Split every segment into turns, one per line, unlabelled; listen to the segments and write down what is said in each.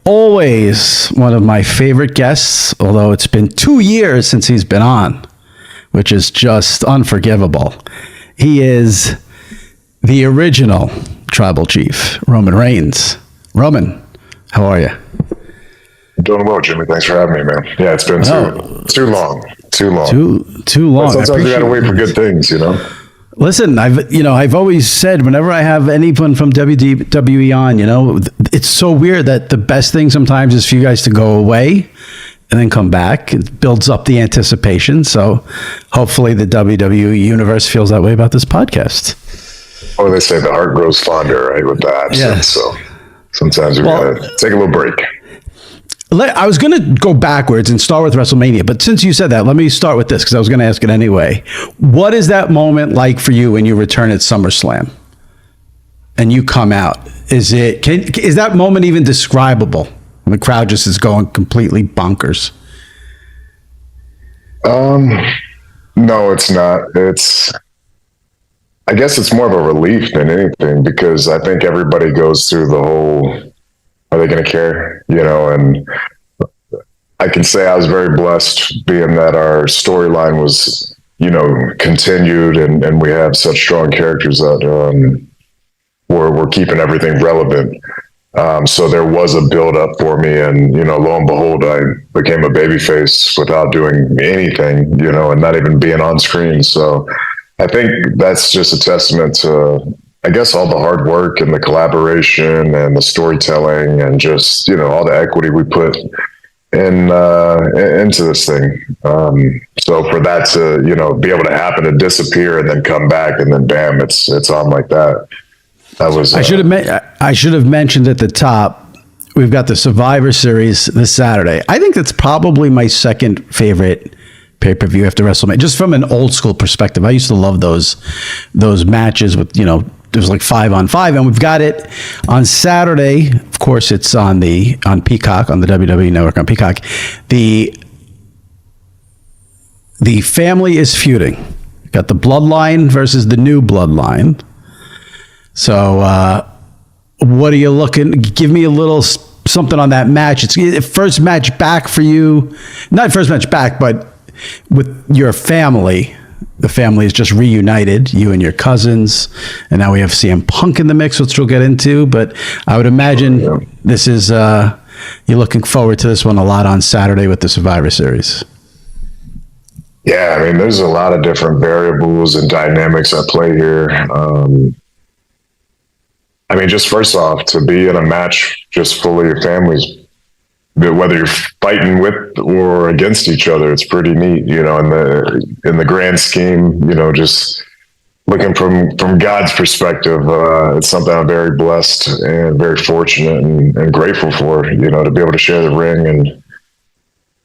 Always one of my favorite guests, although it's been 2 years since he's been on, which is just unforgivable. He is the original tribal chief, Roman Reigns. Roman, how are you?
Doing well, Jimmy. Thanks for having me, man. Yeah, it's been too long. Too long.
But
sometimes you gotta wait for good things, you know?
Listen, I've always said whenever I have anyone from WWE on, it's so weird that the best thing sometimes is for you guys to go away and then come back. It builds up the anticipation. So hopefully the WWE universe feels that way about this podcast.
Oh, they say the heart grows fonder, right, with the absence. Yes. So sometimes we gotta take a little break.
I was going to go backwards and start with WrestleMania, but since you said that, let me start with this because I was going to ask it anyway. What is that moment like for you when you return at SummerSlam and you come out? Is that moment even describable? The crowd just is going completely bonkers.
No, it's not. I guess it's more of a relief than anything because I think everybody goes through the whole, are they going to care? And I can say I was very blessed being that our storyline was, continued and we have such strong characters that we're keeping everything relevant. So there was a build up for me and, lo and behold, I became a babyface without doing anything, and not even being on screen. So I think that's just a testament to, I guess, all the hard work and the collaboration and the storytelling and just, all the equity we put into this thing. So for that to, be able to happen, to disappear and then come back and then bam, it's on like that. That was. I
should have mentioned at the top, we've got the Survivor Series this Saturday. I think that's probably my second favorite pay-per-view after WrestleMania, just from an old school perspective. I used to love those matches with, it was like 5-on-5, and we've got it on Saturday. Of course, it's on Peacock, on the WWE Network on Peacock. The family is feuding. We've got the Bloodline versus the new Bloodline. So, what are you looking? Give me a little something on that match. It's first match back for you. Not first match back, but with your family. The family is just reunited, you and your cousins, and now we have CM Punk in the mix, which we'll get into. But I would imagine this is you're looking forward to this one a lot on Saturday with the Survivor Series.
Yeah, I mean, there's a lot of different variables and dynamics at play here. I mean, just first off, to be in a match just full of your families, whether you're fighting with or against each other, it's pretty neat, in the grand scheme, just looking from God's perspective, it's something I'm very blessed and very fortunate and grateful for, to be able to share the ring and,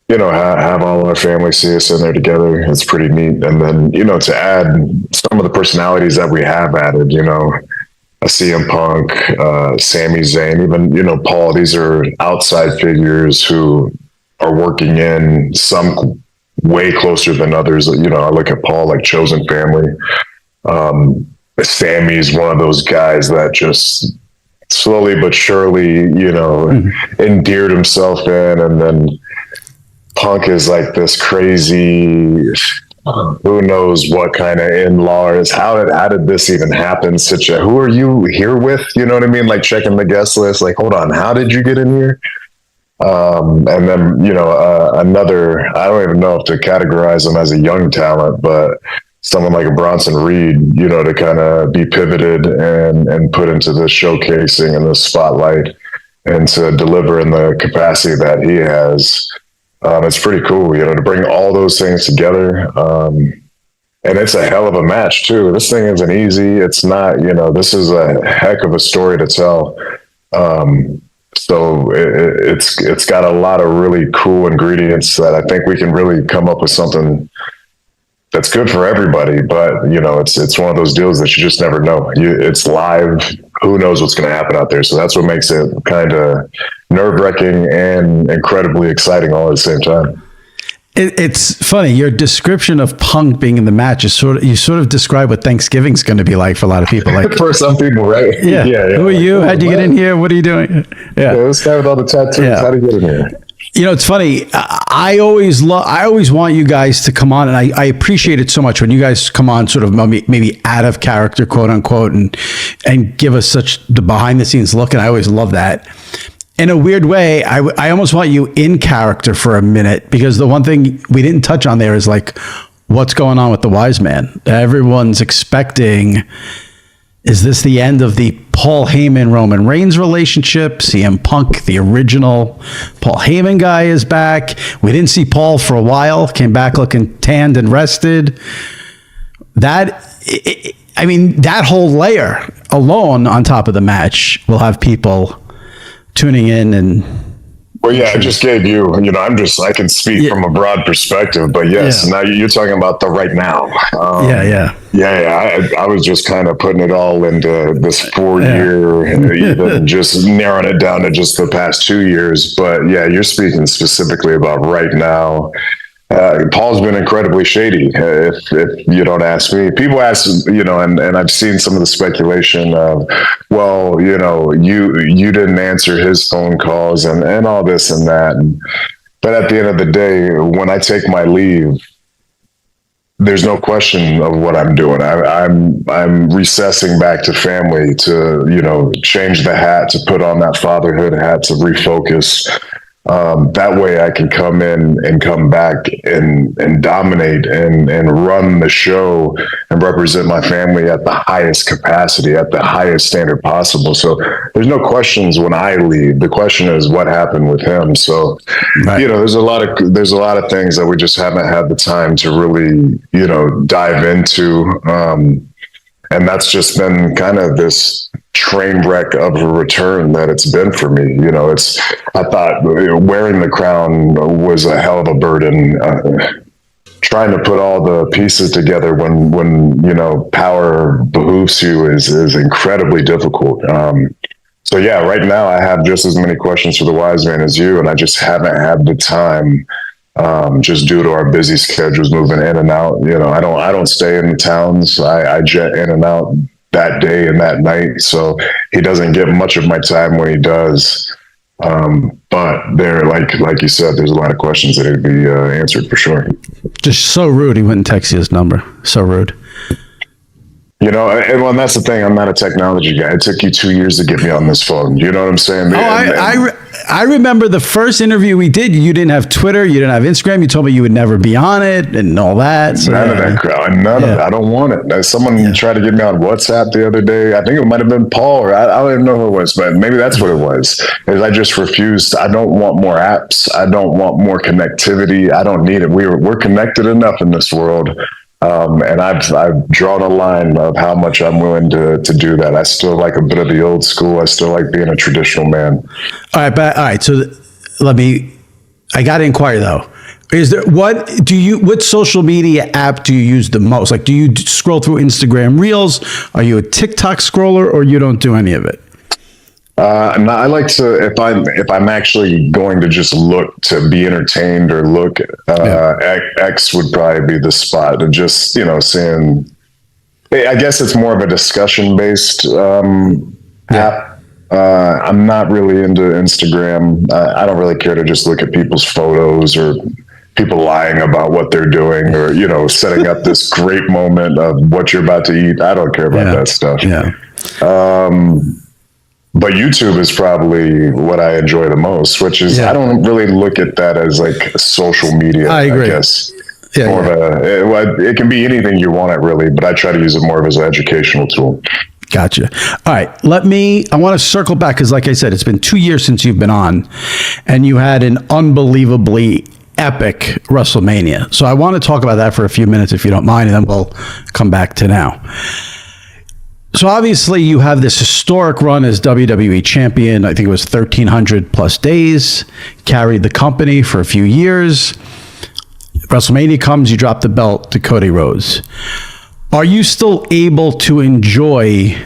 have all our family see us in there together. It's pretty neat. And then, to add some of the personalities that we have added, a CM Punk, Sami Zayn, even, Paul, these are outside figures who are working in some way closer than others. I look at Paul like chosen family. Sammy's one of those guys that just slowly but surely, endeared himself in. And then Punk is like this crazy, who knows what kind of in-law is. How did this even happen? Who are you here with? You know what I mean? Like checking the guest list, like, hold on, how did you get in here? And then, another, I don't even know if to categorize him as a young talent, but someone like a Bronson Reed, to kind of be pivoted and put into the showcasing and the spotlight and to deliver in the capacity that he has. It's pretty cool, to bring all those things together. And it's a hell of a match too. This thing isn't easy. It's not, this is a heck of a story to tell. So it's got a lot of really cool ingredients that I think we can really come up with something that's good for everybody. But, it's one of those deals that you just never know. It's live. Who knows what's going to happen out there? So that's what makes it kind of nerve-wracking and incredibly exciting all at the same time.
It's funny. Your description of Punk being in the match is you sort of describe what Thanksgiving's going to be like for a lot of people. Like
for some people, right?
Yeah. Who are you? How'd you get in here? What are you doing?
Yeah. This guy with all the tattoos.
Yeah.
How'd he get in here?
You know, it's funny. I always want you guys to come on, and I appreciate it so much when you guys come on, sort of maybe out of character, quote unquote, and give us such the behind the scenes look. And I always love that. In a weird way, I almost want you in character for a minute, because the one thing we didn't touch on there is like what's going on with the Wise Man. Everyone's expecting. Is this the end of the Paul Heyman Roman Reigns relationship? CM Punk, the original Paul Heyman guy, is back. We didn't see Paul for a while. Came back looking tanned and rested. That whole layer alone on top of the match will have people tuning in and.
Well, yeah, I just gave you, I can speak from a broad perspective, but yes, now you're talking about the right now. I was just kind of putting it all into this 4-year, even just narrowing it down to just the past 2 years. But yeah, you're speaking specifically about right now. Paul's been incredibly shady, if you don't ask me. People ask, and I've seen some of the speculation of, well, you didn't answer his phone calls and all this and that. But at the end of the day, when I take my leave, there's no question of what I'm doing. I'm recessing back to family to, change the hat, to put on that fatherhood hat, to refocus. That way I can come in and come back and dominate and run the show and represent my family at the highest capacity, at the highest standard possible. So there's no questions when I leave. The question is what happened with him. So, there's a lot of things that we just haven't had the time to really, dive into. And that's just been kind of this train wreck of a return that it's been for me. I thought wearing the crown was a hell of a burden. Trying to put all the pieces together when power behooves you is incredibly difficult. So yeah, right now I have just as many questions for the Wise Man as you, and I just haven't had the time. Just due to our busy schedules, moving in and out. I don't stay in the towns. I jet in and out that day and that night, so he doesn't get much of my time when he does. But there, like you said, there's a lot of questions that need to be answered for sure.
Just so rude. He wouldn't text you his number. So rude.
And that's the thing. I'm not a technology guy. It took you 2 years to get me on this phone. You know what I'm saying?
I remember the first interview we did. You didn't have Twitter. You didn't have Instagram. You told me you would never be on it and all that. So,
none of that crap. None of it. I don't want it. Someone tried to get me on WhatsApp the other day. I think it might have been Paul, or I don't even know who it was, but maybe that's what it was. Is I just refused. I don't want more apps. I don't want more connectivity. I don't need it. We're connected enough in this world. And I've drawn a line of how much I'm willing to do that. I still like a bit of the old school. I still like being a traditional man.
All right. So I got to inquire though. What social media app do you use the most? Like, do you scroll through Instagram Reels? Are you a TikTok scroller, or you don't do any of it?
No, I like to, if I'm actually going to just look to be entertained or look, X would probably be the spot to just, seeing, I guess it's more of a discussion based, app. I'm not really into Instagram. I don't really care to just look at people's photos or people lying about what they're doing, or, setting up this great moment of what you're about to eat. I don't care about that stuff.
Yeah.
But YouTube is probably what I enjoy the most, which is, I don't really look at that as like social media.
I agree.
I guess. It can be anything you want it really, but I try to use it more as an educational tool.
Gotcha. All right. I want to circle back because, like I said, it's been 2 years since you've been on, and you had an unbelievably epic WrestleMania. So I want to talk about that for a few minutes, if you don't mind, and then we'll come back to now. So obviously you have this historic run as WWE champion. I think it was 1,300 plus days, carried the company for a few years. WrestleMania comes, you drop the belt to Cody Rhodes. Are you still able to enjoy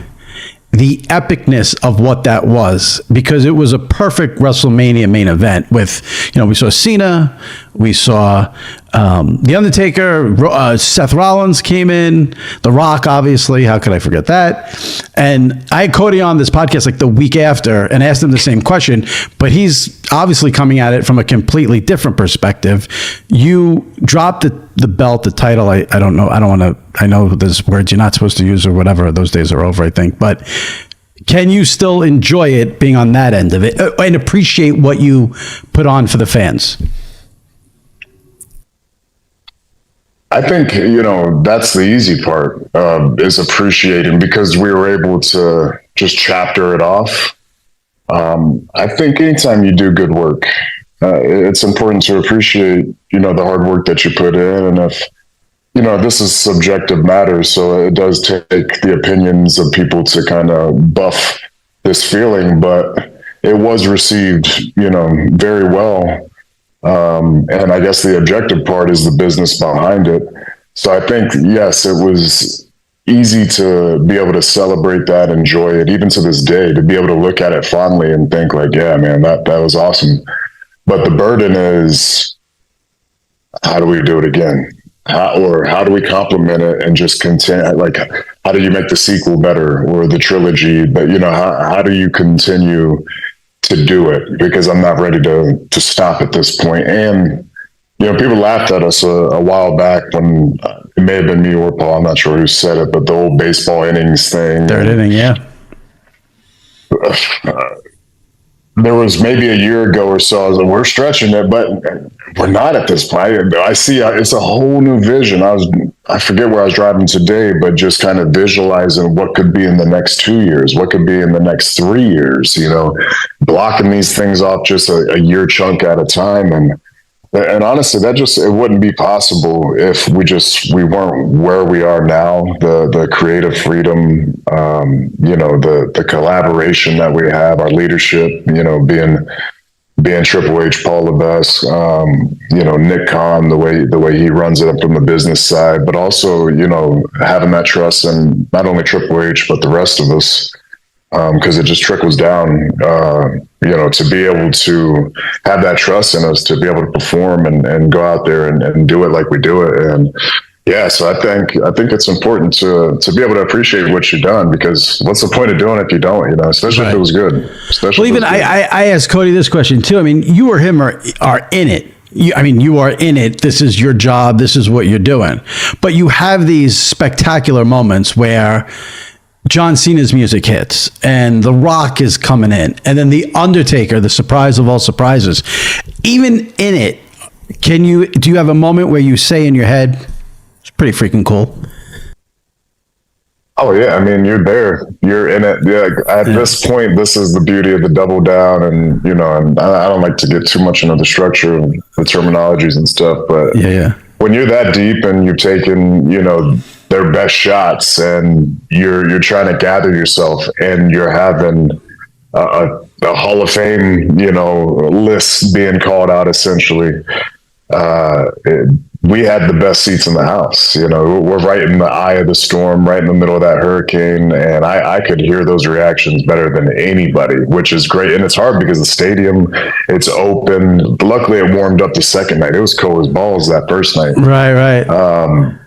the epicness of what that was, because it was a perfect WrestleMania main event with, we saw Cena, we saw The Undertaker, Seth Rollins came in, The Rock, obviously, how could I forget that? And I had Cody on this podcast like the week after and asked him the same question, but he's obviously coming at it from a completely different perspective. You dropped the belt, the title, I don't know, I know there's words you're not supposed to use or whatever, those days are over, I think, but can you still enjoy it being on that end of it and appreciate what you put on for the fans?
I think, that's the easy part, is appreciating, because we were able to just chapter it off. I think anytime you do good work, it's important to appreciate, the hard work that you put in. And if, this is subjective matter, so it does take the opinions of people to kind of buff this feeling, but it was received, very well. And I guess the objective part is the business behind it. So I think, yes, it was easy to be able to celebrate that, enjoy it, even to this day, to be able to look at it fondly and think like, yeah, man, that was awesome. But the burden is, how do we do it again? How do we complement it and just continue? Like, how do you make the sequel better, or the trilogy? But how do you continue to do it? Because I'm not ready to stop at this point. And people laughed at us a while back when it may have been me or Paul. I'm not sure who said it, but the old baseball innings thing.
Third inning, yeah.
There was maybe a year ago or so, I was like, we're stretching it, but we're not at this point. I see it's a whole new vision. I forget where I was driving today, but just kind of visualizing what could be in the next 2 years, what could be in the next 3 years, blocking these things off just a year chunk at a time. And honestly, it wouldn't be possible if we weren't where we are now. The creative freedom, the collaboration that we have, our leadership, being Triple H, Paul Levesque, Nick Khan, the way he runs it up from the business side, but also, having that trust in not only Triple H, but the rest of us. Because it just trickles down, to be able to have that trust in us, to be able to perform and go out there and do it like we do it. And yeah, so I think it's important to be able to appreciate what you've done, because what's the point of doing it if you don't, especially if it was good.
I asked Cody this question too. I mean, you or him are in it. You are in it. This is your job. This is what you're doing. But you have these spectacular moments where John Cena's music hits and The Rock is coming in, and then The Undertaker, the surprise of all surprises. Even in it, do you have a moment where you say in your head, it's pretty freaking cool?
Oh yeah. I mean, you're there, you're in it. Yeah. At this point, this is the beauty of the double down. And, and I don't like to get too much into the structure of the terminologies and stuff, but when you're that deep and you're taking, their best shots, and you're trying to gather yourself, and you're having a Hall of Fame, list being called out essentially. We had the best seats in the house. We're right in the eye of the storm, right in the middle of that hurricane, and I could hear those reactions better than anybody, which is great. And it's hard because the stadium, it's open. Luckily, it warmed up the second night. It was cold as balls that first night.
Right.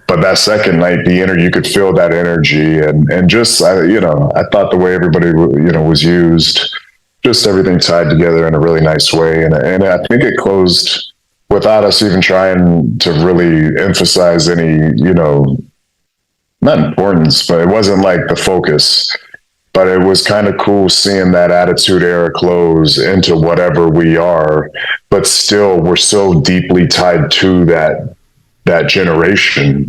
But that second night, you could feel that energy, and just, I thought the way everybody, was used, just everything tied together in a really nice way. And I think it closed without us even trying to really emphasize any, not importance, but it wasn't like the focus. But it was kind of cool seeing that Attitude Era close into whatever we are, but still, we're so deeply tied to that generation,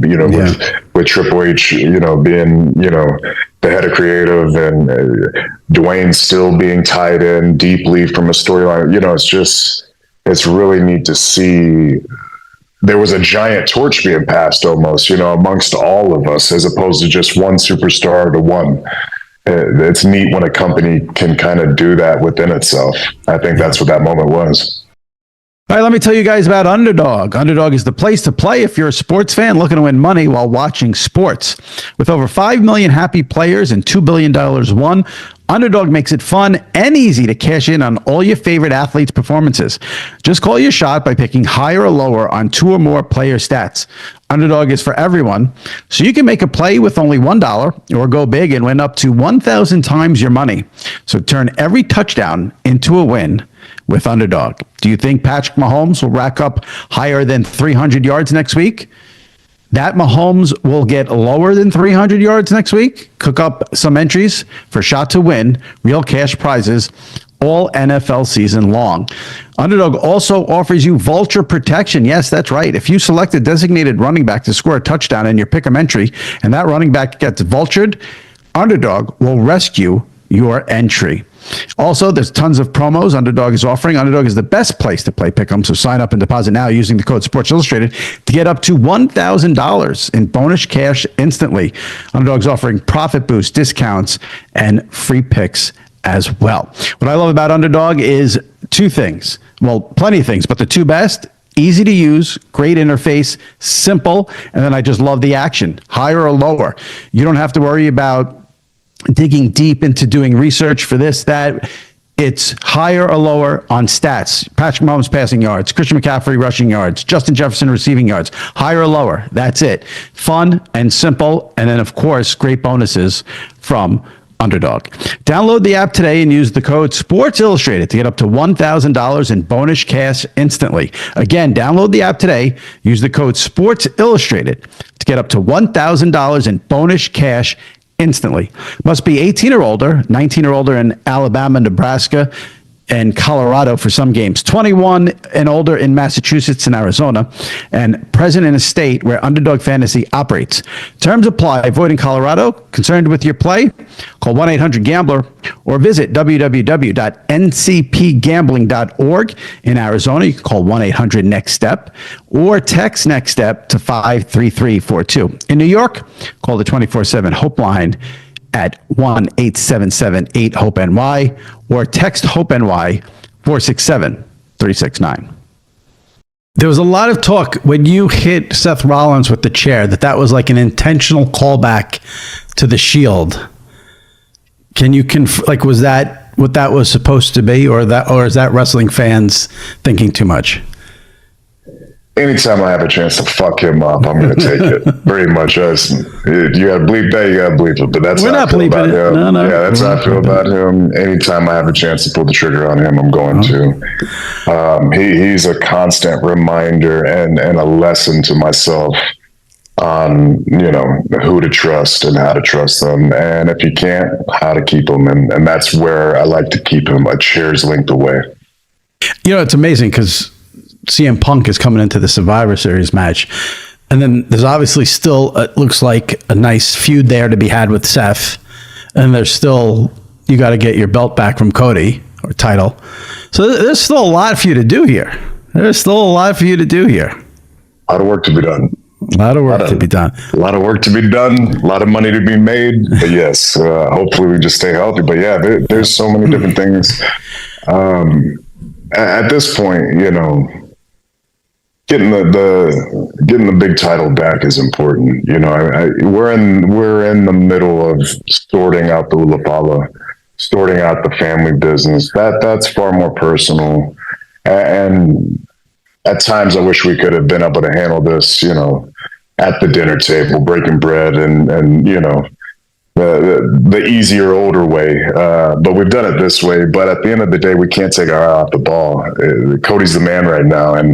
with Triple H, being, the head of creative, and Dwayne still being tied in deeply from a storyline. It's really neat to see. There was a giant torch being passed almost, amongst all of us, as opposed to just one superstar to one. It's neat when a company can kind of do that within itself. I think that's what that moment was.
All right, let me tell you guys about Underdog. Underdog is the place to play if you're a sports fan looking to win money while watching sports. With over 5 million happy players and $2 billion won, Underdog makes it fun and easy to cash in on all your favorite athletes' performances. Just call your shot by picking higher or lower on 2 or more player stats. Underdog is for everyone, so you can make a play with only $1 or go big and win up to 1,000 times your money. So turn every touchdown into a win with Underdog. Do you think Patrick Mahomes will rack up higher than 300 yards next week? That Mahomes will get lower than 300 yards next week? Cook up some entries for Shot to Win, real cash prizes, all NFL season long. Underdog also offers you vulture protection. Yes, that's right. If you select a designated running back to score a touchdown in your pick'em entry and that running back gets vultured, Underdog will rescue your entry. Also, there's tons of promos Underdog is offering. Underdog is the best place to play pick'em, so sign up and deposit now using the code Sports Illustrated to get up to $1,000 in bonus cash instantly. Underdog's offering profit boost, discounts, and free picks as well. What I love about Underdog is 2 things. Well, plenty of things, but the 2 best: easy to use, great interface, simple, and then I just love the action. Higher or lower. You don't have to worry about digging deep into doing research for this, that. It's higher or lower on stats. Patrick Mahomes passing yards, Christian McCaffrey rushing yards, Justin Jefferson receiving yards. Higher or lower. That's it. Fun and simple. And then, of course, great bonuses from Underdog. Download the app today and use the code Sports Illustrated to get up to $1,000 in bonus cash instantly. Again, download the app today. Use the code Sports Illustrated to get up to $1,000 in bonus cash instantly. Must be 18 or older, 19 or older in Alabama, Nebraska, and Colorado for some games, 21 and older in Massachusetts and Arizona, and present in a state where Underdog Fantasy operates. Terms apply. Void in Colorado. Concerned with your play? Call 1-800-GAMBLER or visit www.ncpgambling.org. In Arizona, you can call 1-800-NEXT-STEP or text NEXT STEP to 53342. In New York, call the 24/7 Hope line at 1-877-8-HOPE-NY or text HOPE-NY 467-369. There was a lot of talk when you hit Seth Rollins with the chair that was like an intentional callback to the Shield. Can you was that what that was supposed to be, or is that wrestling fans thinking too much?
Anytime I have a chance to fuck him up, I'm going to take it. Very much. You got to bleep that, you got to bleep it. But that's
We're
how I
not
feel about
bleeping it.
him.
No.
Yeah, that's how I feel about him. Anytime I have a chance to pull the trigger on him, I'm going to. He's a constant reminder and a lesson to myself on, who to trust and how to trust them. And if you can't, how to keep them. And that's where I like to keep him a chair's length away.
It's amazing because CM Punk is coming into the Survivor Series match. And then there's obviously still, it looks like a nice feud there to be had with Seth. And there's still, you got to get your belt back from Cody or title. So there's still a lot for you to do here. A lot of work to be done. A lot of work to be done.
A lot of work to be done. A lot of money to be made. But yes, hopefully we just stay healthy. But yeah, there's so many different things. At this point, getting the big title back is important. We're in the middle of sorting out the Ulapala, sorting out the family business. That's far more personal. And at times I wish we could have been able to handle this, at the dinner table, breaking bread and the easier, older way. But we've done it this way. But at the end of the day, we can't take our eye off the ball. Cody's the man right now. And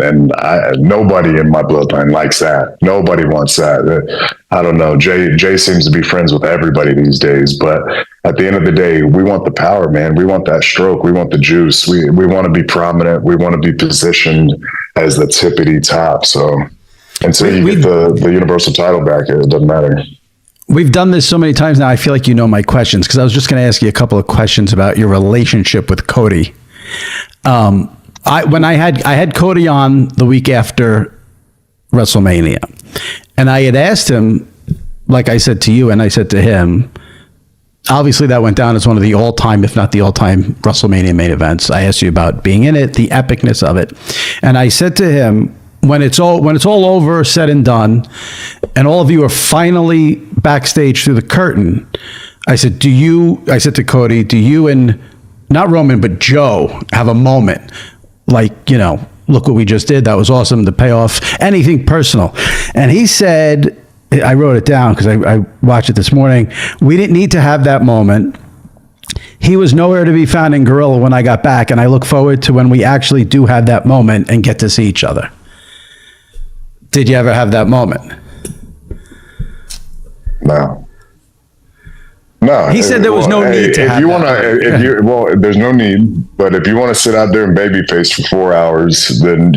nobody in my bloodline likes that. Nobody wants that. I don't know. Jay seems to be friends with everybody these days. But at the end of the day, we want the power, man. We want that stroke. We want the juice. We want to be prominent. We want to be positioned as the tippity top. So until you get the Universal title back, it doesn't matter.
We've done this so many times now. I feel like you know my questions because I was just going to ask you a couple of questions about your relationship with Cody. I had Cody on the week after WrestleMania, and I had asked him, like I said to you, and I said to him, obviously that went down as one of the all-time, if not the all-time WrestleMania main events. I asked you about being in it, the epicness of it. And I said to him, when it's all over, said and done, and all of you are finally backstage through the curtain, I said to Cody, do you and not Roman, but Joe have a moment like, look what we just did. That was awesome. The payoff, anything personal. And he said, I wrote it down because I watched it this morning. We didn't need to have that moment. He was nowhere to be found in Gorilla when I got back. And I look forward to when we actually do have that moment and get to see each other. Did you ever have that moment?
No.
He said there was no need to have that.
There's no need. But if you want to sit out there and babyface for 4 hours, then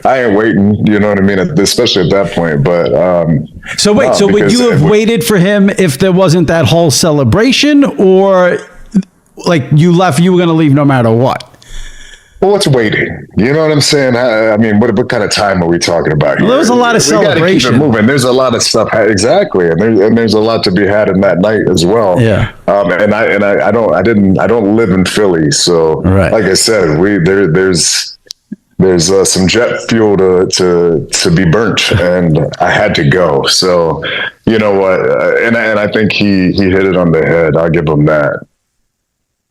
I ain't waiting. You know what I mean? Especially at that point. But
would you have waited for him if there wasn't that whole celebration, or like you left, you were going to leave no matter what?
Well, it's waiting. You know what I'm saying? I mean, what kind of time are we talking about here?
Well, there was a lot of celebration.
Keep it moving. There's a lot of stuff. Exactly. And there's a lot to be had in that night as well.
Yeah.
I don't live in Philly. So like I said, there's some jet fuel to be burnt, and I had to go. So, you know what? And I think he hit it on the head. I'll give him that.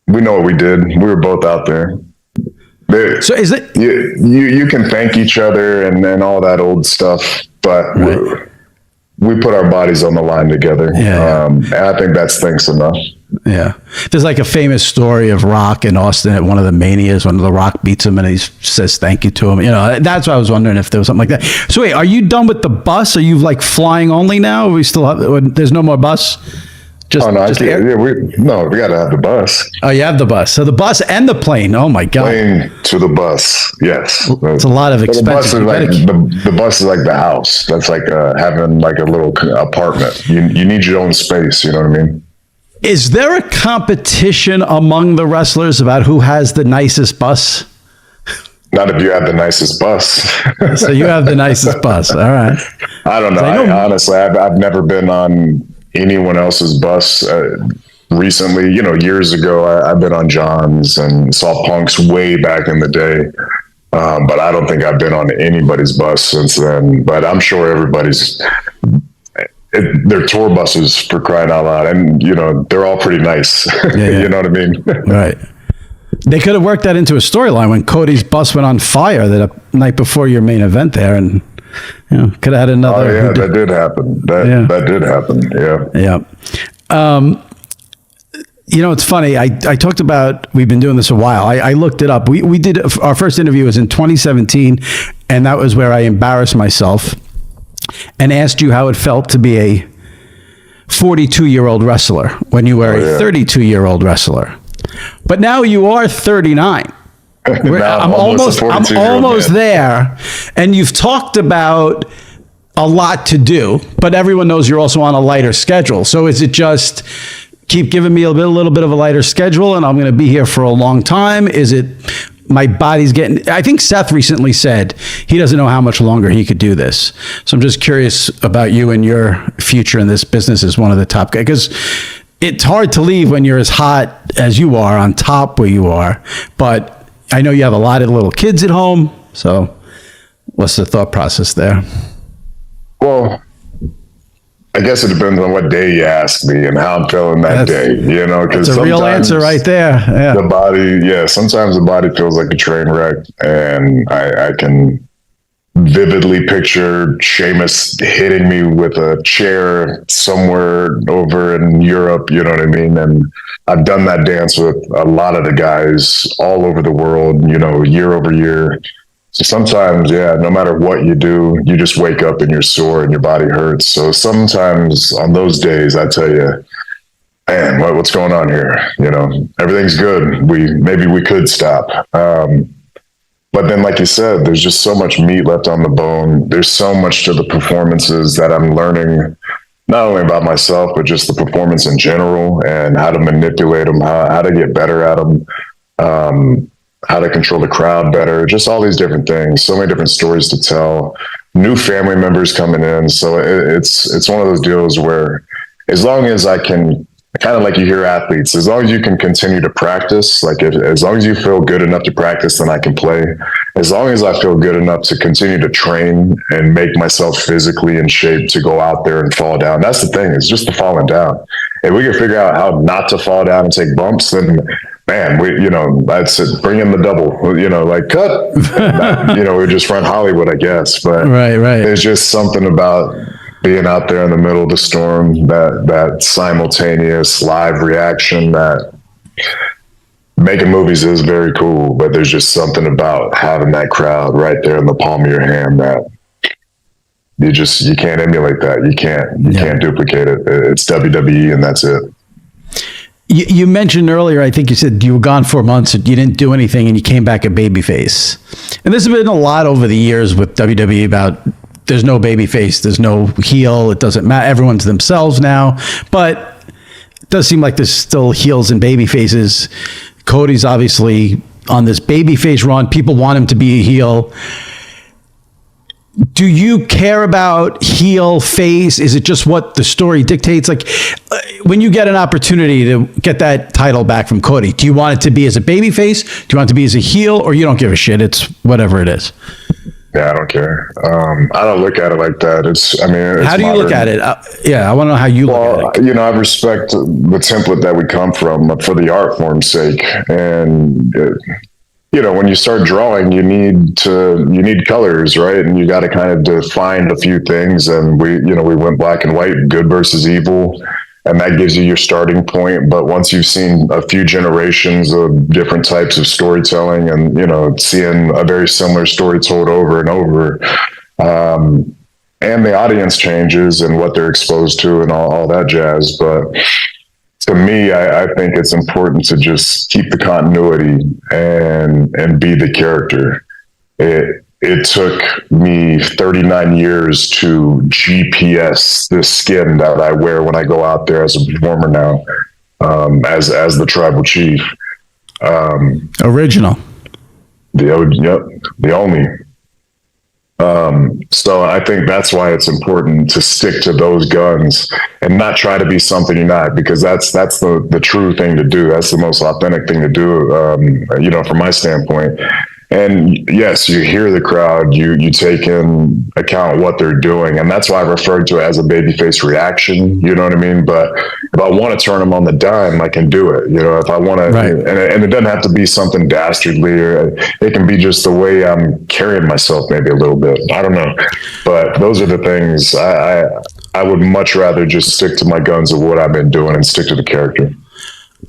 We know what we did. We were both out there.
So is it
you can thank each other and all that old stuff, but we put our bodies on the line together. And I think that's thanks enough.
Yeah. There's like a famous story of Rock and Austin at one of the Manias when The Rock beats him and he says thank you to him. That's why I was wondering if there was something like that. So wait, are you done with the bus? Are you like flying only now? We still have, there's no more bus?
We got to have the bus.
Oh, you have the bus. So the bus and the plane. Oh my God.
Plane to the bus. Yes.
It's a lot of expenses.
The bus is like the house. That's like having like a little apartment. You need your own space. You know what I mean?
Is there a competition among the wrestlers about who has the nicest bus?
Not if you have the nicest bus.
So you have the nicest bus. All right.
I don't know. Honestly, I've never been on anyone else's bus recently. Years ago, I've been on John's and saw Punk's way back in the day. But I don't think I've been on anybody's bus since then. But I'm sure everybody's, they're tour buses for crying out loud. And, they're all pretty nice. Yeah. You know what I mean?
Right. They could have worked that into a storyline when Cody's bus went on fire the night before your main event there. And, could have had another.
Oh yeah, that did happen. That did happen. Yeah.
Yeah. It's funny. I talked about, we've been doing this a while. I looked it up. We did, our first interview was in 2017, and that was where I embarrassed myself and asked you how it felt to be a 42-year-old wrestler when you were a 32-year-old wrestler. But now you are 39. I'm almost there, and you've talked about a lot to do, but everyone knows you're also on a lighter schedule. So is it just keep giving me a little bit of a lighter schedule, and I'm going to be here for a long time? Is it my body's getting? I think Seth recently said he doesn't know how much longer he could do this. So I'm just curious about you and your future in this business as one of the top guys, because it's hard to leave when you're as hot as you are, on top where you are, but I know you have a lot of little kids at home, so what's the thought process there?
Well, I guess it depends on what day you ask me and how I'm feeling that day, because
it's a real answer right there. Yeah.
The body, sometimes the body feels like a train wreck, and I can vividly picture Sheamus hitting me with a chair somewhere over in Europe, you know what I mean? And I've done that dance with a lot of the guys all over the world, year over year. So sometimes, no matter what you do, you just wake up and you're sore and your body hurts. So sometimes on those days, I tell you, man, what's going on here? Everything's good. Maybe we could stop. But then, like you said, there's just so much meat left on the bone. There's so much to the performances that I'm learning, not only about myself, but just the performance in general and how to manipulate them, how to get better at them, how to control the crowd better, just all these different things, so many different stories to tell, new family members coming in. So it's one of those deals where as long as I can, kind of like you hear athletes, as long as you can continue to practice, like as long as you feel good enough to practice, then I can play. As long as I feel good enough to continue to train and make myself physically in shape to go out there and fall down. That's the thing, it's just the falling down. If we can figure out how not to fall down and take bumps, then man, that's it. Bring in the double, like cut, we just run Hollywood, I guess. But
right.
There's just something about being out there in the middle of the storm, that simultaneous live reaction, that making movies is very cool, but there's just something about having that crowd right there in the palm of your hand that you can't emulate that. You can't duplicate it. It's WWE and that's it.
You mentioned earlier, I think you said you were gone 4 months, you didn't do anything, and you came back a babyface. And there's been a lot over the years with WWE about there's no babyface, there's no heel, it doesn't matter. Everyone's themselves now. But it does seem like there's still heels and babyfaces. Cody's obviously on this babyface run. People want him to be a heel. Do you care about heel, face? Is it just what the story dictates? Like when you get an opportunity to get that title back from Cody, do you want it to be as a babyface? Do you want it to be as a heel, or you don't give a shit? It's whatever it is.
Yeah, I don't care. I don't look at it like that. It's
how do you look at it? I want to know how you look at it.
I respect the template that we come from for the art form's sake. And, when you start drawing, you need colors, right? And you got to kind of define a few things. And we went black and white, good versus evil. And that gives you your starting point. But once you've seen a few generations of different types of storytelling and, seeing a very similar story told over and over, and the audience changes and what they're exposed to and all that jazz. But to me, I think it's important to just keep the continuity and be the character. It took me 39 years to GPS the skin that I wear when I go out there as a performer now, as the tribal chief.
Original.
The only. So I think that's why it's important to stick to those guns and not try to be something you're not, because that's the true thing to do. That's the most authentic thing to do, from my standpoint. And yes, you hear the crowd, you take in account what they're doing. And that's why I referred to it as a babyface reaction, you know what I mean? But if I want to turn them on the dime, I can do it. If I want to, right. And it doesn't have to be something dastardly, or it can be just the way I'm carrying myself maybe a little bit. I don't know. But those are the things I would much rather just stick to my guns of what I've been doing and stick to the character.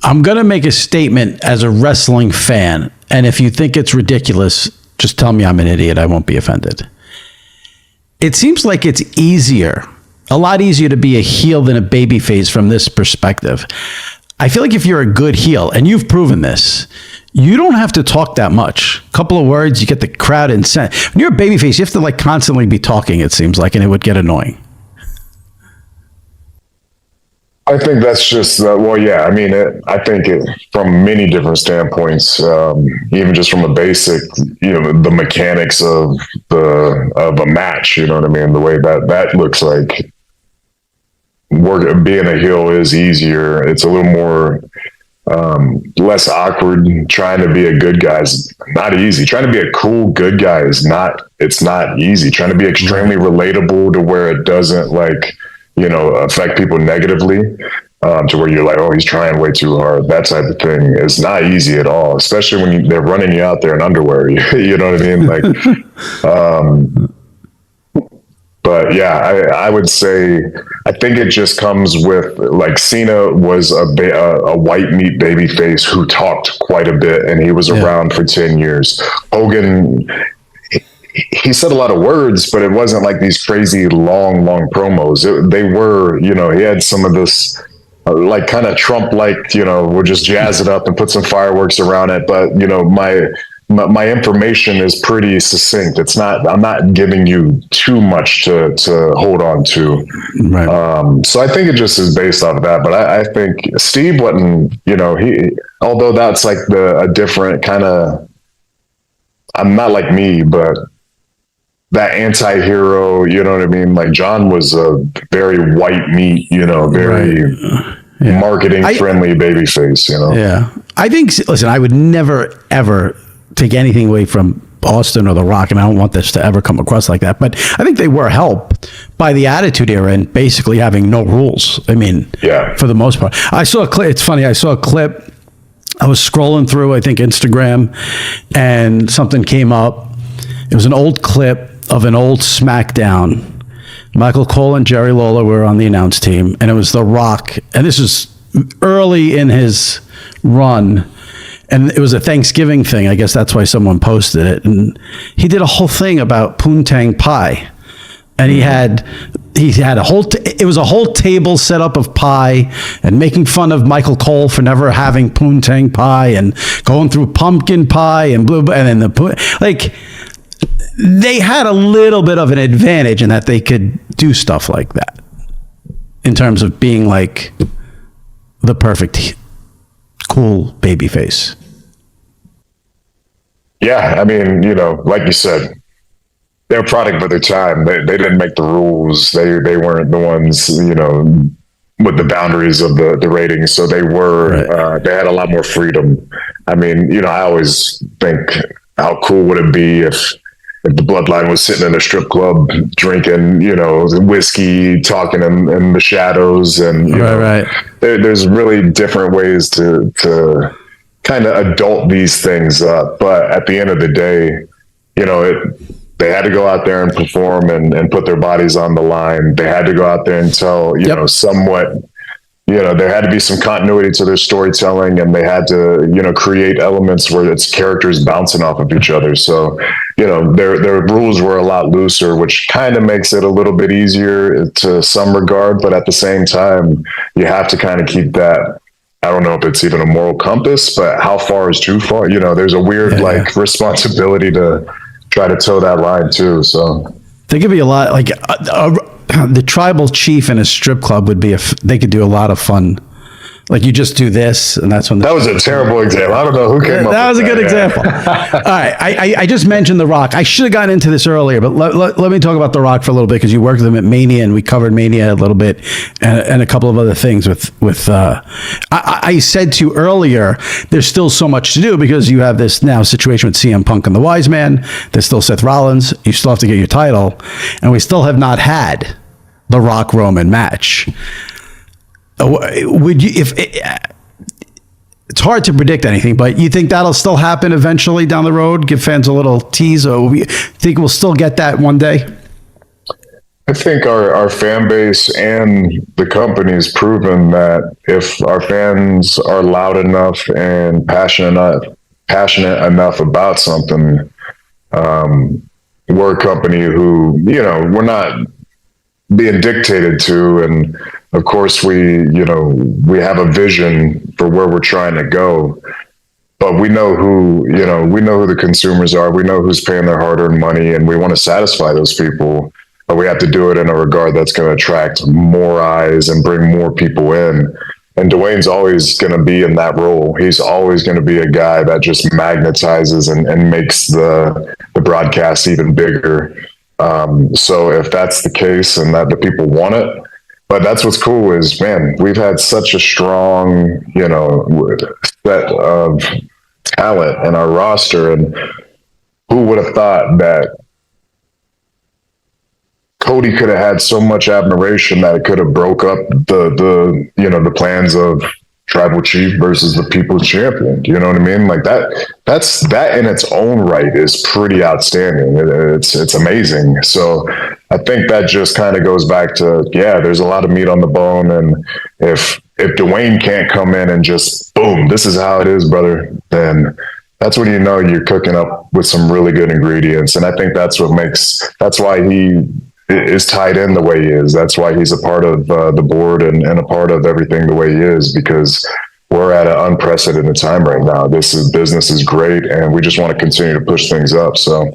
I'm going to make a statement as a wrestling fan, and if you think it's ridiculous, just tell me I'm an idiot. I won't be offended. It seems like it's a lot easier to be a heel than a babyface from this perspective. I feel like if you're a good heel, and you've proven this, you don't have to talk that much. A couple of words, you get the crowd incensed. When you're a babyface, you have to constantly be talking, it seems like, and it would get annoying.
I think that's just, I think from many different standpoints, even just from a basic, the mechanics of a match, you know what I mean? The way that looks like being a heel is easier. It's a little more, less awkward. Trying to be a good guy is not easy. Trying to be a cool good guy it's not easy. Trying to be extremely relatable to where it doesn't affect people negatively, to where you're like, oh, he's trying way too hard. That type of thing is not easy at all, especially when they're running you out there in underwear. You know what I mean? But yeah, I would say, I think it just comes with, Cena was a white meat baby face who talked quite a bit, and he was around for 10 years. Hogan, he said a lot of words, but it wasn't like these crazy long promos. They were, he had some of this kind of Trump-like, we'll just jazz it up and put some fireworks around it. But, my information is pretty succinct. I'm not giving you too much to hold on to. Right. So I think it just is based off of that. But I think Steve wasn't, although that's a different kind of, I'm not like me, but that anti-hero, you know what I mean? Like John was a very white meat, very marketing friendly babyface,
Yeah. I think, listen, I would never, ever take anything away from Austin or The Rock, and I don't want this to ever come across like that, but I think they were helped by the Attitude Era and basically having no rules. I mean, for the most part. I saw a clip. It's funny. I saw a clip. I was scrolling through, I think, Instagram, and something came up. It was an old clip of an old SmackDown. Michael Cole and Jerry Lawler were on the announce team, and it was The Rock. And this is early in his run, and it was a Thanksgiving thing. I guess that's why someone posted it. And he did a whole thing about poontang pie, and he had a whole. It was a whole table set up of pie, and making fun of Michael Cole for never having poontang pie, and going through pumpkin pie and blue, and then they had a little bit of an advantage in that they could do stuff like that in terms of being like the perfect cool babyface.
Yeah, I mean, like you said, they're a product of their time. They didn't make the rules. They weren't the ones, with the boundaries of the ratings. So they were, they had a lot more freedom. I mean, I always think, how cool would it be if the Bloodline was sitting in a strip club drinking, whiskey, talking in the shadows, and there's really different ways to kind of adult these things up. But at the end of the day, they had to go out there and perform and put their bodies on the line. They had to go out there and tell, somewhat. There had to be some continuity to their storytelling, and they had to, create elements where it's characters bouncing off of each other. So, their rules were a lot looser, which kind of makes it a little bit easier to some regard. But at the same time, you have to kind of keep that. I don't know if it's even a moral compass, but how far is too far? There's a weird responsibility to try to toe that line too. So
there could be a lot like. The tribal chief in a strip club would be they could do a lot of fun. Like you just do this, and that's when
that was a terrible example. I don't know who came up with that.
That was a good example. All right, I just mentioned The Rock. I should have gotten into this earlier, but let me talk about The Rock for a little bit, because you worked with him at Mania, and we covered Mania a little bit, and a couple of other things with. I said to you earlier, there's still so much to do because you have this now situation with CM Punk and the Wise Man. There's still Seth Rollins. You still have to get your title, and we still have not had the Rock Roman match. Would you, if it's hard to predict anything, but you think that'll still happen eventually down the road? Give fans a little tease, or you think we'll still get that one day?
I think our fan base and the company's proven that if our fans are loud enough and passionate enough about something, we're a company who, we're not being dictated to, and of course we have a vision for where we're trying to go, but we know who the consumers are. We know who's paying their hard-earned money, and we want to satisfy those people, but we have to do it in a regard that's going to attract more eyes and bring more people in. And Dwayne's always going to be in that role. He's always going to be a guy that just magnetizes and makes the broadcast even bigger. So if that's the case and that the people want it, but that's what's cool is, man, we've had such a strong, set of talent in our roster, and who would have thought that Cody could have had so much admiration that it could have broke up the plans of Tribal Chief versus the People's Champion. You know what I mean? Like that in its own right is pretty outstanding. It's amazing. So I think that just kind of goes back to, there's a lot of meat on the bone. And if Dwayne can't come in and just boom, this is how it is, brother, then that's when you're cooking up with some really good ingredients. And I think that's why he is tied in the way he is. That's why he's a part of the board and a part of everything the way he is, because we're at an unprecedented time right now. Business is great, and we just want to continue to push things up. So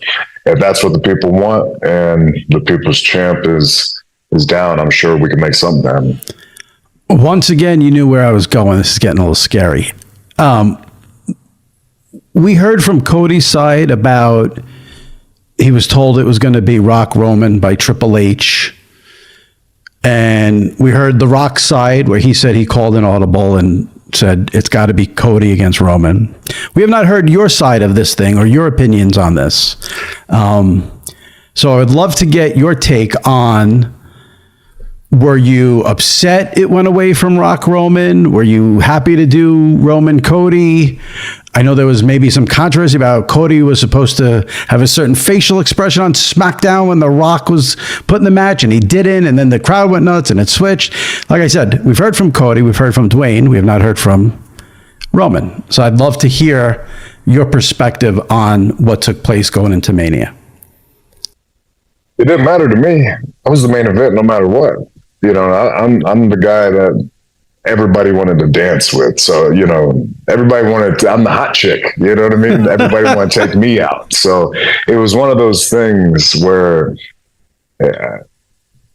if that's what the people want and the people's champ is down, I'm sure we can make something happen.
Once again, you knew where I was going. This is getting a little scary. We heard from Cody's side about he was told it was going to be Rock Roman by Triple H. And we heard the Rock side where he said he called an audible and said it's got to be Cody against Roman. We have not heard your side of this thing or your opinions on this. So I would love to get your take on, were you upset it went away from Rock Roman? Were you happy to do Roman Cody? I know there was maybe some controversy about Cody was supposed to have a certain facial expression on SmackDown when The Rock was put in the match, and he didn't, and then the crowd went nuts and it switched. Like I said, we've heard from Cody, we've heard from Dwayne, we have not heard from Roman. So I'd love to hear your perspective on what took place going into Mania.
It didn't matter to me. I was the main event no matter what. You know, I'm the guy that everybody wanted to dance with. So, you know, I'm the hot chick, you know what I mean? Everybody wanted to take me out. So it was one of those things where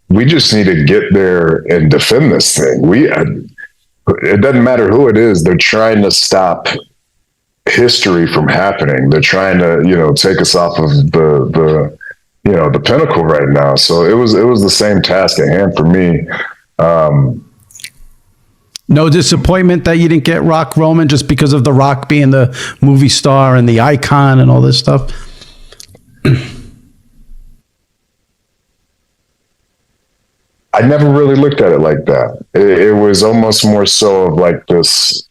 we just need to get there and defend this thing. It doesn't matter who it is. They're trying to stop history from happening. They're trying to, you know, take us off of the pinnacle right now. So it was the same task at hand for me.
No disappointment that you didn't get Rock Roman just because of The Rock being the movie star and the icon and all this stuff?
I never really looked at it like that. It was almost more so of like this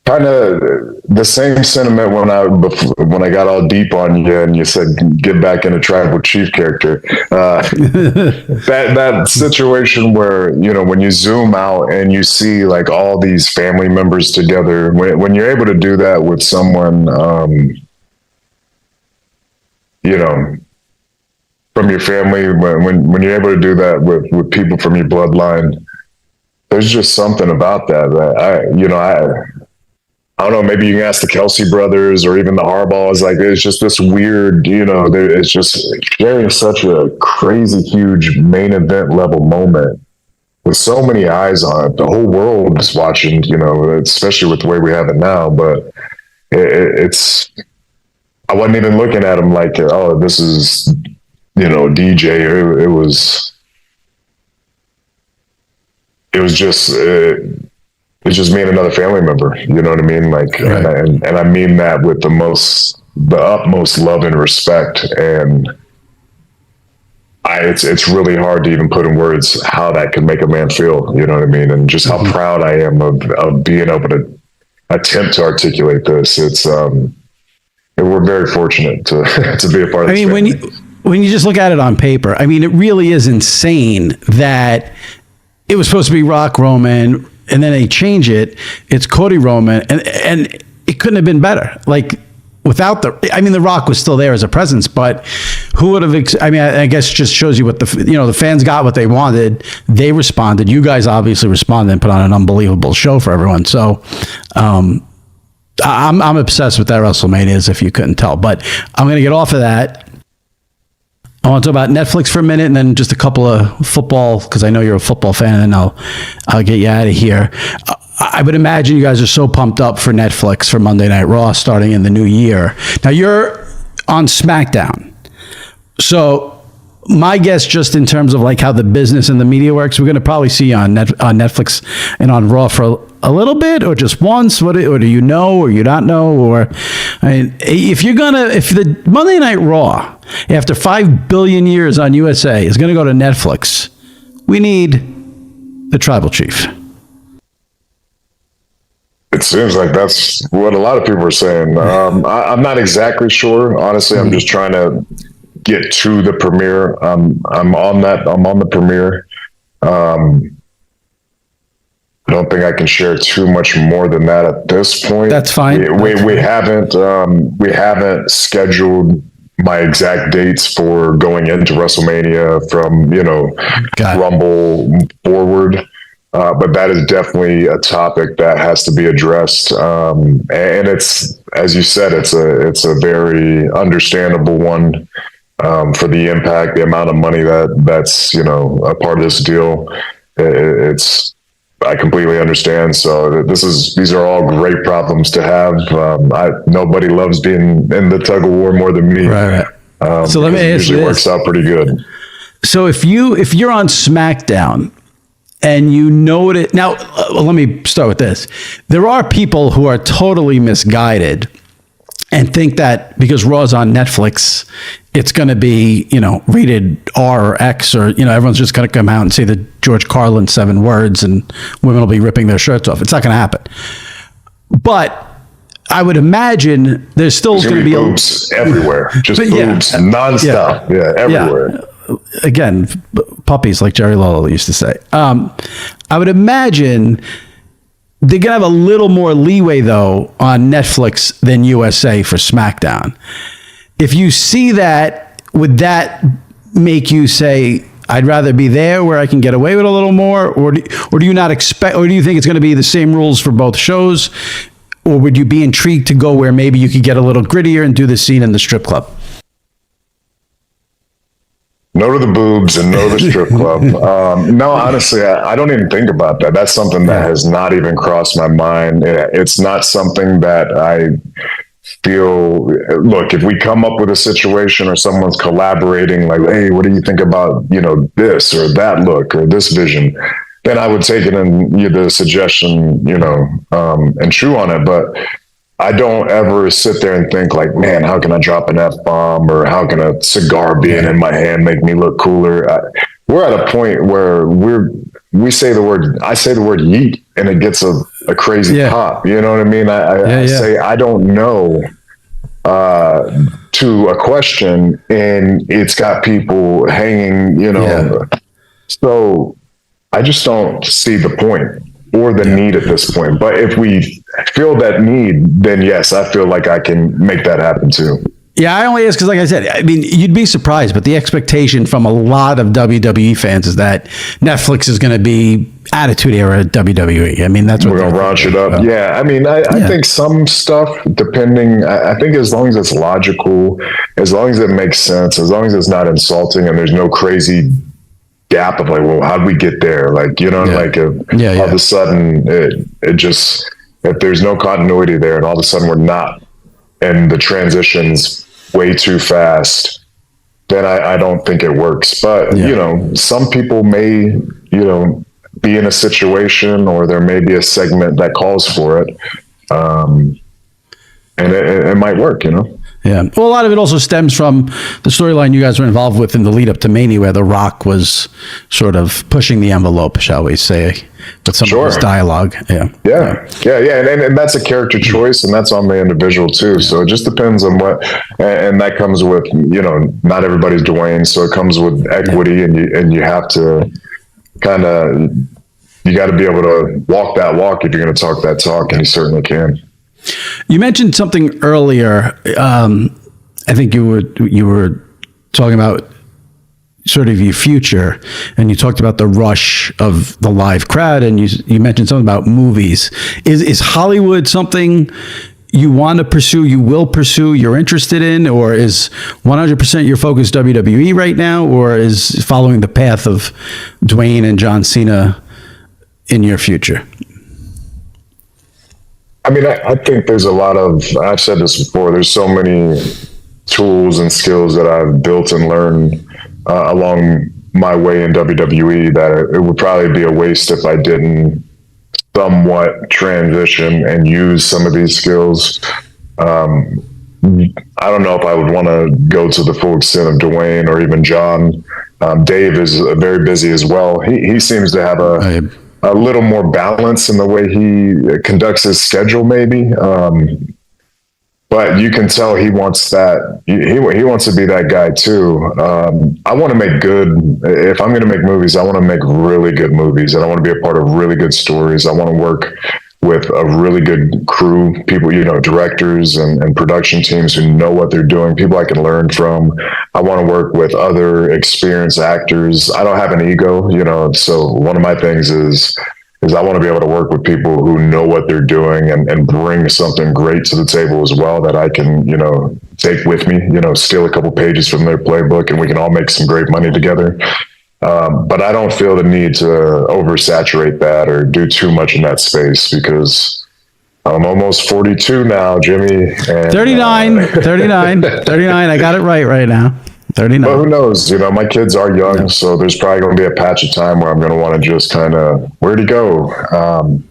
kind of the same sentiment when I got all deep on you and you said get back into tribal chief character. That situation where, you know, when you zoom out and you see like all these family members together, when you're able to do that with someone, you know, from your family, when you're able to do that with people from your bloodline, there's just something about that I don't know, maybe you can ask the Kelsey brothers or even the Harbaughs. Like, it's just this weird, you know, it's just sharing such a crazy, huge main event level moment with so many eyes on it. The whole world is watching, you know, especially with the way we have it now. But I wasn't even looking at them like, oh, this is, you know, DJ. It was just. It's just me and another family member, you know what I mean? Like, right. and I mean that with the utmost love and respect. And it's really hard to even put in words how that could make a man feel, you know what I mean? And just how proud I am of being able to attempt to articulate this. We're very fortunate to be a part of this. I mean,
when you just look at it on paper, I mean, it really is insane that it was supposed to be Rock Roman, and then they change it. It's Cody Roman, and it couldn't have been better. Like, without the Rock was still there as a presence, but who would have? I guess it just shows you what the fans got what they wanted. They responded. You guys obviously responded and put on an unbelievable show for everyone. So, I'm obsessed with that WrestleMania, as if you couldn't tell. But I'm going to get off of that. I want to talk about Netflix for a minute, and then just a couple of football, because I know you're a football fan, and I'll get you out of here. I would imagine you guys are so pumped up for Netflix for Monday Night Raw starting in the new year. Now, you're on SmackDown. So my guess, just in terms of like how the business and the media works, we're going to probably see you on Netflix and on Raw for a little bit, or just once. Or do you know, or you not know? Or, I mean, if the Monday Night Raw, after 5 billion years on USA, is going to go to Netflix, we need the tribal chief.
It seems like that's what a lot of people are saying. I'm not exactly sure. Honestly, I'm just trying to get to the premiere. I'm on the premiere. I don't think I can share too much more than that at this point.
That's fine.
We haven't scheduled my exact dates for going into WrestleMania from, Rumble forward. But that is definitely a topic that has to be addressed. And it's, as you said, it's a very understandable one, for the impact, the amount of money that's, a part of this deal. I completely understand. So these are all great problems to have. Nobody loves being in the tug of war more than me.
Right. So let me ask you this.
It usually works out pretty good.
So if you're on SmackDown and you notice, now let me start with this. There are people who are totally misguided and think that because Raw's on Netflix, it's going to be, rated R or X, or, everyone's just going to come out and say the George Carlin 7 words and women will be ripping their shirts off. It's not going to happen. But I would imagine there's still going to be
boobs everywhere. Just boobs nonstop. Yeah, everywhere.
Yeah. Again, puppies, like Jerry Lawler used to say. I would imagine they're going to have a little more leeway, though, on Netflix than USA for SmackDown. If you see that, would that make you say, I'd rather be there where I can get away with a little more? Or do you not expect, or do you think it's going to be the same rules for both shows? Or would you be intrigued to go where maybe you could get a little grittier and do the scene in the strip club?
No to the boobs and no to the strip club. No, honestly, I don't even think about that. That's something that has not even crossed my mind. It's not something that I feel, look, if we come up with a situation or someone's collaborating, like, hey, what do you think about, this or that look or this vision? Then I would take it and the suggestion, and chew on it. But I don't ever sit there and think like, man, how can I drop an F-bomb, or how can a cigar being in my hand make me look cooler? We're at a point where I say the word yeet and it gets a crazy pop. You know what I mean? I say, I don't know, to a question, and it's got people hanging, so I just don't see the point or the need at this point. But if we feel that need, then yes, I feel like I can make that happen too.
Yeah, I only ask because, like I said, you'd be surprised, but the expectation from a lot of WWE fans is that Netflix is going to be Attitude Era WWE. That's what
we're going to raunch it up. Yeah, I think some stuff, depending, I think as long as it's logical, as long as it makes sense, as long as it's not insulting and there's no crazy gap of like, well, how'd we get there? Like, all of a sudden it just, if there's no continuity there and all of a sudden we're not, and the transition's way too fast, then I don't think it works. But, some people may, be in a situation, or there may be a segment that calls for it. And it might work,
Yeah. Well, a lot of it also stems from the storyline you guys were involved with in the lead up to Mania, where The Rock was sort of pushing the envelope, shall we say, with some of his dialogue. Yeah. And that's a character choice, and that's on the individual too. So it just depends on what, and that comes with, not everybody's Dwayne. So it comes with equity, and you have to kind of, you got to be able to walk that walk if you're going to talk that talk, and you certainly can. You mentioned something earlier. I think you were talking about sort of your future, and you talked about the rush of the live crowd, and you mentioned something about movies. Is Hollywood something you want to pursue, you will pursue, you're interested in, or is 100% your focus WWE right now, or is following the path of Dwayne and John Cena in your future?
I think there's a lot of, I've said this before, there's so many tools and skills that I've built and learned along my way in WWE that it would probably be a waste if I didn't somewhat transition and use some of these skills. I don't know if I would want to go to the full extent of Dwayne or even John. Dave is very busy as well. He seems to have a little more balance in the way he conducts his schedule, maybe. But you can tell he wants that. He wants to be that guy too. I want to make good. If I'm going to make movies, I want to make really good movies, and I want to be a part of really good stories. I want to work with a really good crew, people, directors and production teams who know what they're doing, people I can learn from. I want to work with other experienced actors. I don't have an ego, so one of my things is I want to be able to work with people who know what they're doing and bring something great to the table as well that I can, take with me, steal a couple pages from their playbook, and we can all make some great money together. But I don't feel the need to oversaturate that or do too much in that space because I'm almost 42 now, Jimmy. And,
39. I got it right now. 39.
But who knows? My kids are young, so there's probably going to be a patch of time where I'm going to want to just kind of, where'd he go?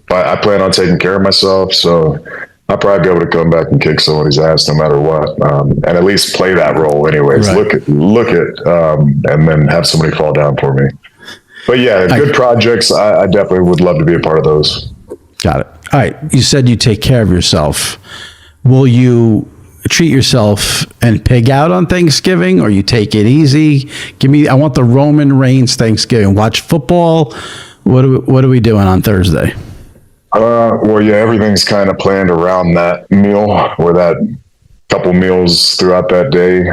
But I plan on taking care of myself, so I'll probably be able to come back and kick somebody's ass no matter what, and at least play that role anyways. Right. Look at, and then have somebody fall down for me. But yeah, good projects. I definitely would love to be a part of those. Got it.
All right. You said you take care of yourself. Will you treat yourself and pig out on Thanksgiving, or you take it easy? I want the Roman Reigns Thanksgiving. Watch football. What are we doing on Thursday?
Well, yeah, everything's kind of planned around that meal or that couple meals throughout that day.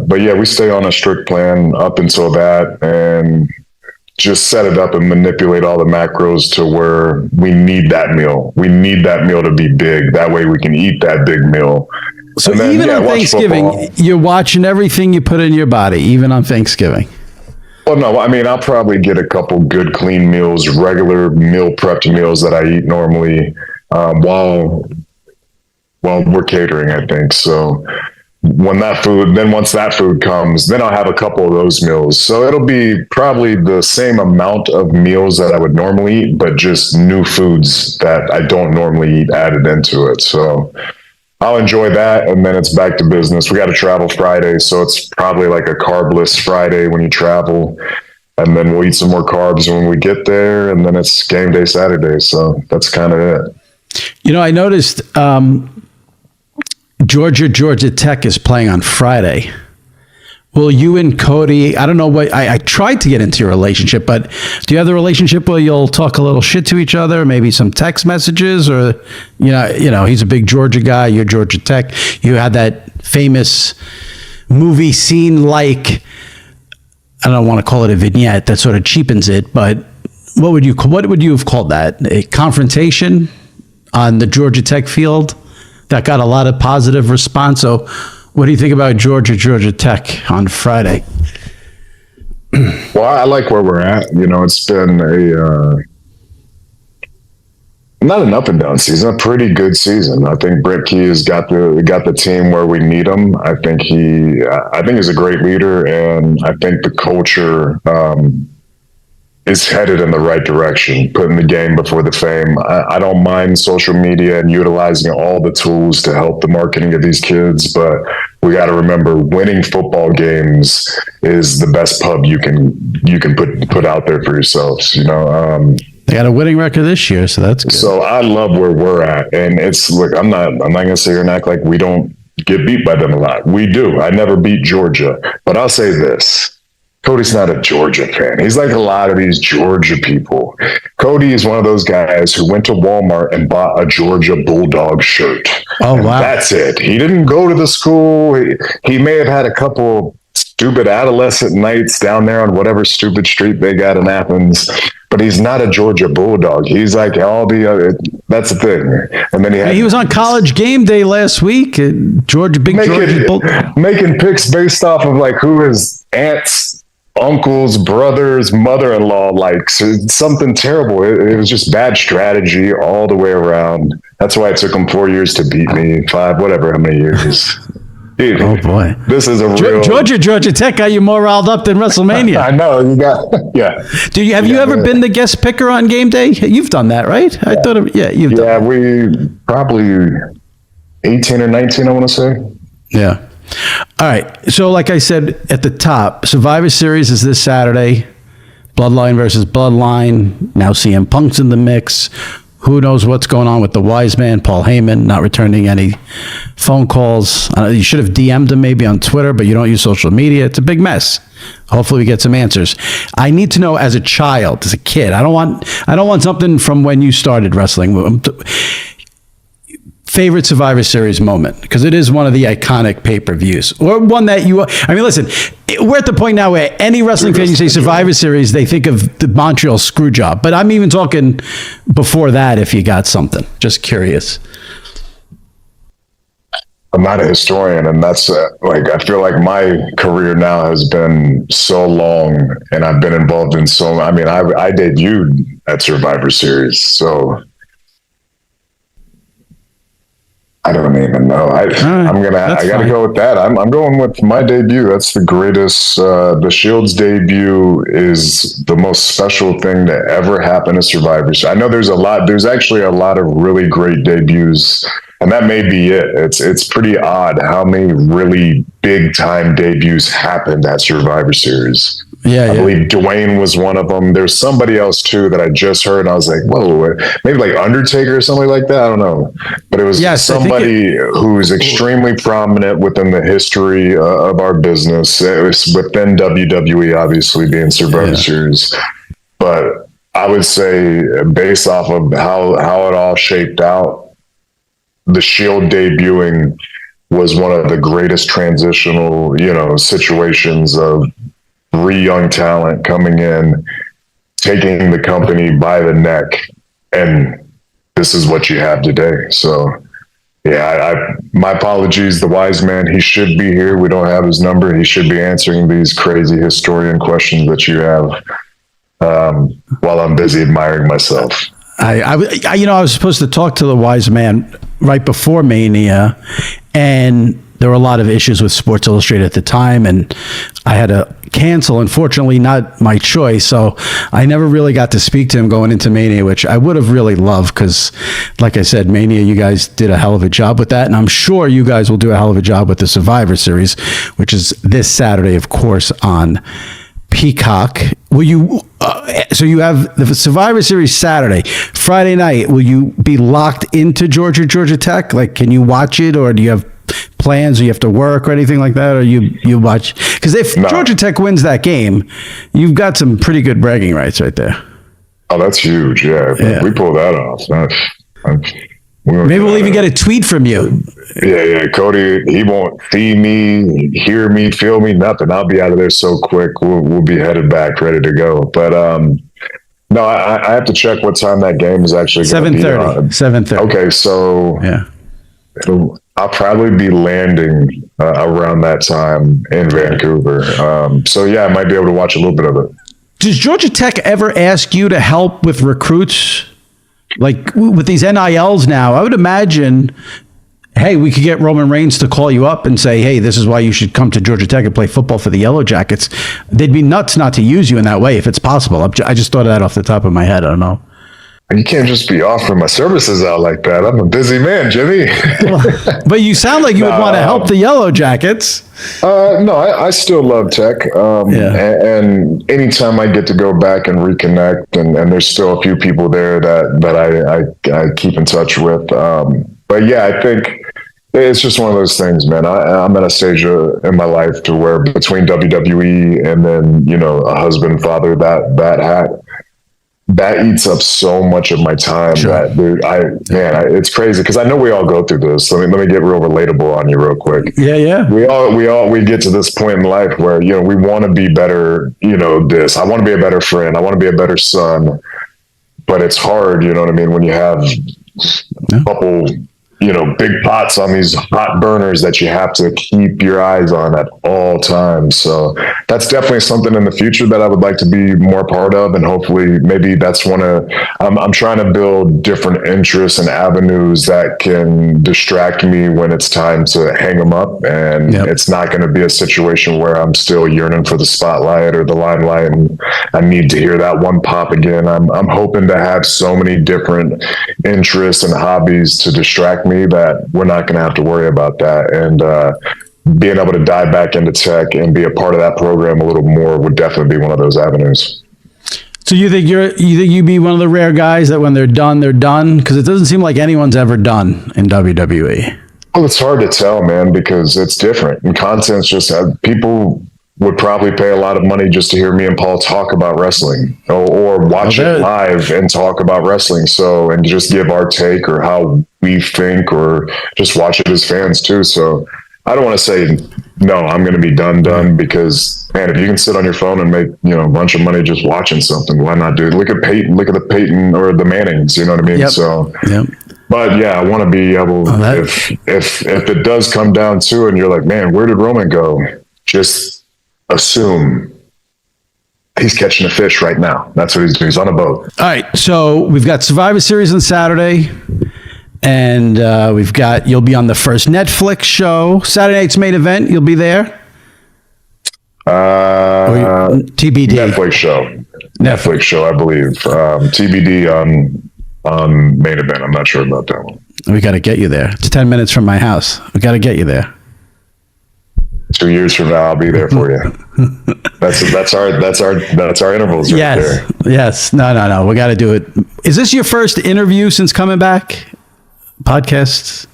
But yeah, we stay on a strict plan up until that and just set it up and manipulate all the macros to where we need that meal. We need that meal to be big. That way we can eat that big meal.
So then, even on Thanksgiving, you're watching everything you put in your body, even on Thanksgiving.
Well, no, I mean, I'll probably get a couple good, clean meals, regular meal prepped meals that I eat normally while we're catering, I think. So once that food comes, then I'll have a couple of those meals. So it'll be probably the same amount of meals that I would normally eat, but just new foods that I don't normally eat added into it. So I'll enjoy that, and then it's back to business. We got to travel Friday, so it's probably like a carbless Friday when you travel, and then we'll eat some more carbs when we get there, and then it's game day Saturday. So that's kind of it.
I noticed Georgia Tech is playing on Friday. Will you and Cody, I don't know what, I tried to get into your relationship, but do you have the relationship where you'll talk a little shit to each other, maybe some text messages, or, he's a big Georgia guy, you're Georgia Tech. You had that famous movie scene, like, I don't want to call it a vignette, that sort of cheapens it, but what would you have called that? A confrontation on the Georgia Tech field that got a lot of positive response. So what do you think about Georgia Tech on Friday?
Well, I like where we're at. It's been not an up and down season, a pretty good season. I think Brett Key has got the team where we need him. I think he's a great leader, and I think the culture is headed in the right direction, putting the game before the fame. I don't mind social media and utilizing all the tools to help the marketing of these kids, but we got to remember, winning football games is the best pub you can put out there for yourselves.
They got a winning record this year, so that's good.
So I love where we're at, and it's like I'm not gonna sit here and act like we don't get beat by them a lot. We do. I never beat Georgia, but I'll say this. Cody's not a Georgia fan. He's like a lot of these Georgia people. Cody is one of those guys who went to Walmart and bought a Georgia Bulldog shirt.
Oh, wow.
That's it. He didn't go to the school. He may have had a couple stupid adolescent nights down there on whatever stupid street they got in Athens, but he's not a Georgia Bulldog. He's like all the other. That's the thing. And then
he was on College Game Day last week. Georgia Bulldog,
making picks based off of like who his aunts, uncles, brothers, mother-in-law likes. Something terrible. It was just bad strategy all the way around. That's why it took him 4 years to beat me. 5, whatever, how many years. Dude,
oh boy,
this is a real
Georgia Tech got you more riled up than WrestleMania.
I know you got, yeah.
Have you ever been the guest picker on game day? You've done that, right?
Yeah.
I thought, you've done.
Yeah, we probably 18 or 19, I want to say.
Yeah. All right. So, like I said at the top, Survivor Series is this Saturday. Bloodline versus Bloodline. Now CM Punk's in the mix. Who knows what's going on with the wise man, Paul Heyman, not returning any phone calls. You should have DM'd him maybe on Twitter, but you don't use social media. It's a big mess. Hopefully we get some answers. I need to know as a child, as a kid. I don't want something from when you started wrestling. Favorite Survivor Series moment, because it is one of the iconic pay-per-views, or one that listen, we're at the point now where any wrestling fan, you say Survivor Series, they think of the Montreal screw job, but I'm even talking before that. If you got something, just curious.
I'm not a historian, and that's I feel like my career now has been so long, and I've been involved in so. I mean, I debuted at Survivor Series, so I don't even know. I gotta go with that. I'm going with my debut. That's the greatest. The Shield's debut is the most special thing to ever happen to Survivor. I know there's actually a lot of really great debuts, and that may be it. It's pretty odd how many really big time debuts happened at Survivor Series.
Yeah,
I believe Dwayne was one of them. There's somebody else too that I just heard, and I was like, "Whoa, maybe like Undertaker or something like that." I don't know, but it was somebody who's extremely prominent within the history of our business. It was within WWE, obviously being Survivor Series, but I would say based off of how it all shaped out, the Shield debuting was one of the greatest transitional, situations of young talent coming in, taking the company by the neck, and this is what you have today. So, my apologies. The wise man, he should be here. We don't have his number. He should be answering these crazy historian questions that you have while I'm busy admiring myself.
I was supposed to talk to the wise man right before Mania, and there were a lot of issues with Sports Illustrated at the time, and I had to cancel. Unfortunately, not my choice, so I never really got to speak to him going into Mania, which I would have really loved because, like I said, Mania, you guys did a hell of a job with that, and I'm sure you guys will do a hell of a job with the Survivor Series, which is this Saturday, of course, on Peacock. Will you? So you have the Survivor Series Saturday, Friday night. Will you be locked into Georgia Tech? Like, can you watch it, or do you have plans, or you have to work or anything like that, or you watch? Because if Georgia Tech wins that game, you've got some pretty good bragging rights right there.
Oh, that's huge. Yeah. We pull that off.
Maybe we'll even get a tweet from you.
Yeah. Cody, he won't see me, hear me, feel me, nothing. I'll be out of there so quick. We'll be headed back, ready to go. But no, I have to check what time that game is actually going to be.
7:30.
Okay, so I'll probably be landing around that time in Vancouver. So I might be able to watch a little bit of it.
Does Georgia Tech ever ask you to help with recruits? Like with these NILs now, I would imagine, hey, we could get Roman Reigns to call you up and say, hey, this is why you should come to Georgia Tech and play football for the Yellow Jackets. They'd be nuts not to use you in that way if it's possible. I just thought of that off the top of my head. I don't know.
You can't just be offering my services out like that. I'm a busy man, Jimmy.
But you sound like you would want to help the Yellow Jackets.
No, I still love Tech. And anytime I get to go back and reconnect, and there's still a few people there that I keep in touch with. But I think it's just one of those things, man. I'm at a stage in my life to where between WWE and then, a husband, father, that eats up so much of my time that, dude, it's crazy because I know we all go through this. Let me get real relatable on you real quick.
Yeah.
We get to this point in life where, we want to be better, I want to be a better friend. I want to be a better son, but it's hard, you know what I mean? When you have a couple, big pots on these hot burners that you have to keep your eyes on at all times. So that's definitely something in the future that I would like to be more part of. And hopefully maybe that's I'm trying to build different interests and avenues that can distract me when it's time to hang them up. And it's not going to be a situation where I'm still yearning for the spotlight or the limelight. And I need to hear that one pop again. I'm hoping to have so many different interests and hobbies to distract me that we're not going to have to worry about that. And being able to dive back into tech and be a part of that program a little more would definitely be one of those avenues.
So you think you'd be one of the rare guys that when they're done, they're done? Because it doesn't seem like anyone's ever done in WWE.
Well, it's hard to tell, man, because it's different. And content's just people would probably pay a lot of money just to hear me and Paul talk about wrestling or watch it live and talk about wrestling. So, and just give our take or how we think or just watch it as fans too. So I don't want to say, no, I'm going to be done because, man, if you can sit on your phone and make, a bunch of money just watching something, why not do it? Look at the Peyton or the Mannings, you know what I mean?
Yep.
So But yeah, I want to be able, if it does come down to it and you're like, man, where did Roman go? Just assume he's catching a fish right now. That's what he's doing. He's on a boat.
All right. So we've got Survivor Series on Saturday, and you'll be on the first Netflix show. Saturday night's main event. You'll be there. TBD.
Netflix show, I believe. TBD on main event. I'm not sure about that one.
We got to get you there. It's 10 minutes from my house. We got to get you there.
2 years from now, I'll be there for you. That's our intervals.
Yes.
Right there.
Yes. No. We got to do it. Is this your first interview since coming back? Podcasts?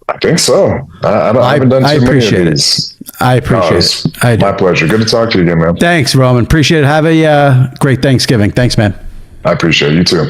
I think so. I haven't done too many of these.
I appreciate it.
My pleasure. Good to talk to you again, man.
Thanks, Roman. Appreciate it. Have a great Thanksgiving. Thanks, man.
I appreciate it. You too.